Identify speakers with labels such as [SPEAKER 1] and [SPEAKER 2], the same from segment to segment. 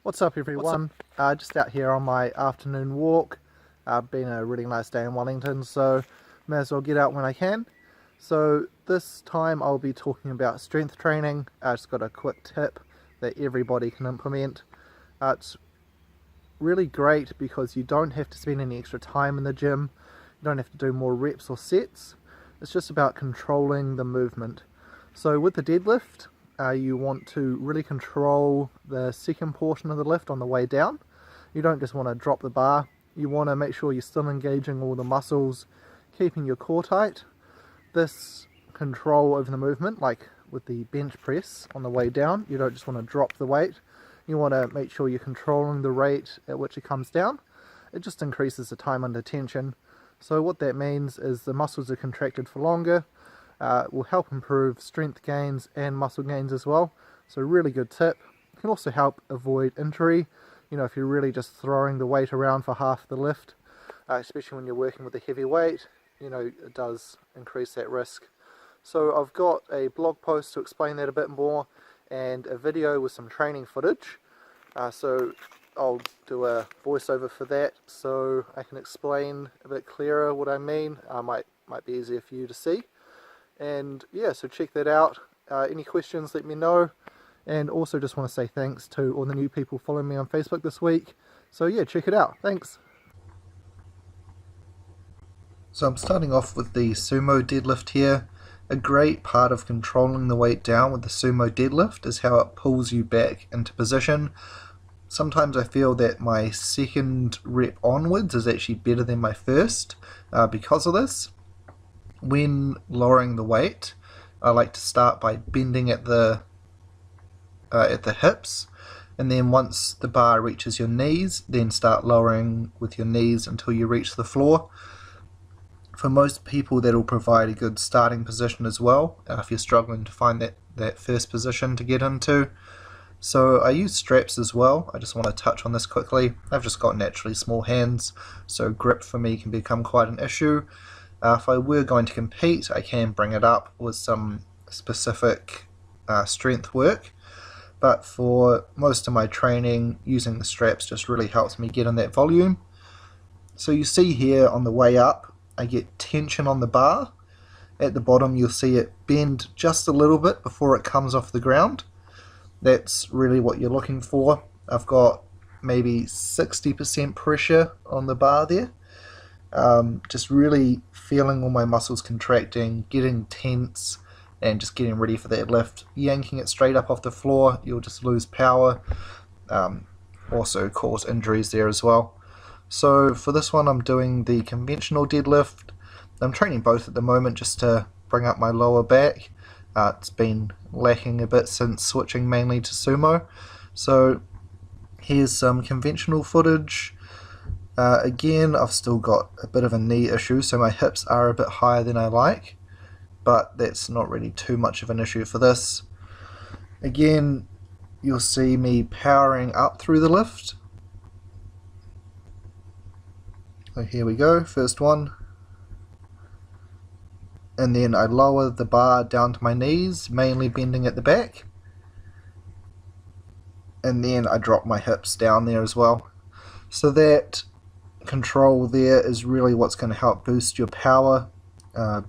[SPEAKER 1] What's up everyone? Just out here on my afternoon walk. Been a really nice day in Wellington, so may as well get out when I can. So this time I'll be talking about strength training. I just got a quick tip that everybody can implement. It's really great because you don't have to spend any extra time in the gym. You don't have to do more reps or sets. It's just about controlling the movement. So with the deadlift, you want to really control the second portion of the lift on the way down. You don't just want to drop the bar. You want to make sure you're still engaging all the muscles, keeping your core tight. This control over the movement, like with the bench press on the way down, you don't just want to drop the weight. You want to make sure you're controlling the rate at which it comes down. It just increases the time under tension. So what that means is the muscles are contracted for longer. Will help improve strength gains and muscle gains as well. So really good tip. It can also help avoid injury. You know, if you're really just throwing the weight around for half the lift, especially when you're working with a heavy weight, you know, it does increase that risk. So I've got a blog post to explain that a bit more and a video with some training footage. So I'll do a voiceover for that so I can explain a bit clearer what I mean. Might be easier for you to see. And yeah, so check that out. Any questions, let me know. And also just want to say thanks to all the new people following me on Facebook this week. So yeah, check it out. Thanks. So I'm starting off with the sumo deadlift here. A great part of controlling the weight down with the sumo deadlift is how it pulls you back into position. Sometimes I feel that my second rep onwards is actually better than my first because of this. When lowering the weight, I like to start by bending at the hips, and then once the bar reaches your knees, then start lowering with your knees until you reach the floor. For most people, that'll provide a good starting position as well, if you're struggling to find that first position to get into. So I use straps as well. I just want to touch on this quickly. I've just got naturally small hands, so grip for me can become quite an issue. If I were going to compete, I can bring it up with some specific strength work, but for most of my training, using the straps just really helps me get in that volume. So you see here on the way up, I get tension on the bar. At the bottom you'll see it bend just a little bit before it comes off the ground. That's really what you're looking for. I've got maybe 60% pressure on the bar there. Just really feeling all my muscles contracting, getting tense, and just getting ready for that lift. Yanking it straight up off the floor, you'll just lose power. Also cause injuries there as well. So for this one I'm doing the conventional deadlift. I'm training both at the moment just to bring up my lower back. It's been lacking a bit since switching mainly to sumo. So here's some conventional footage. Again, I've still got a bit of a knee issue, so my hips are a bit higher than I like, but that's not really too much of an issue for this. Again, you'll see me powering up through the lift. So here we go, first one. And then I lower the bar down to my knees, mainly bending at the back. And then I drop my hips down there as well. So that control there is really what's going to help boost your power,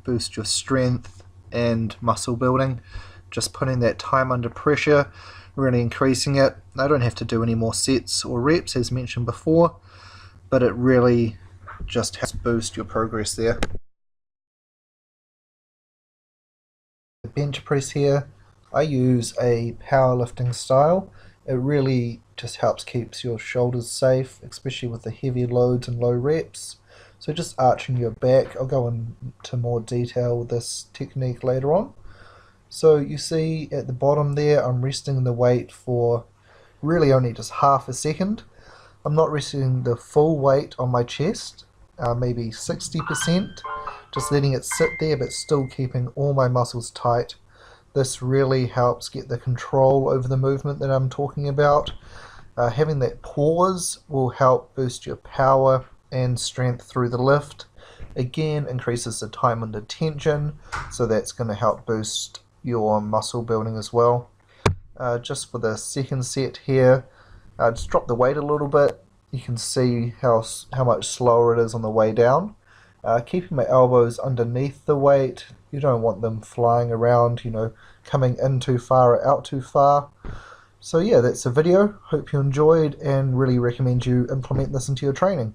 [SPEAKER 1] boost your strength and muscle building. Just putting that time under pressure, really increasing it. I don't have to do any more sets or reps as mentioned before, but it really just helps boost your progress there. The bench press here, I use a powerlifting style. It really just helps keeps your shoulders safe, especially with the heavy loads and low reps. So just arching your back. I'll go into more detail with this technique later on. So you see at the bottom there, I'm resting the weight for really only just half a second. I'm not resting the full weight on my chest, maybe 60%, just letting it sit there but still keeping all my muscles tight. This really helps get the control over the movement that I'm talking about. Having that pause will help boost your power and strength through the lift. Again, increases the time under tension, so that's going to help boost your muscle building as well. Just for the second set here, Just drop the weight a little bit. You can see how much slower it is on the way down. Keeping my elbows underneath the weight. You don't want them flying around, coming in too far or out too far. So yeah, that's the video. Hope you enjoyed and really recommend you implement this into your training.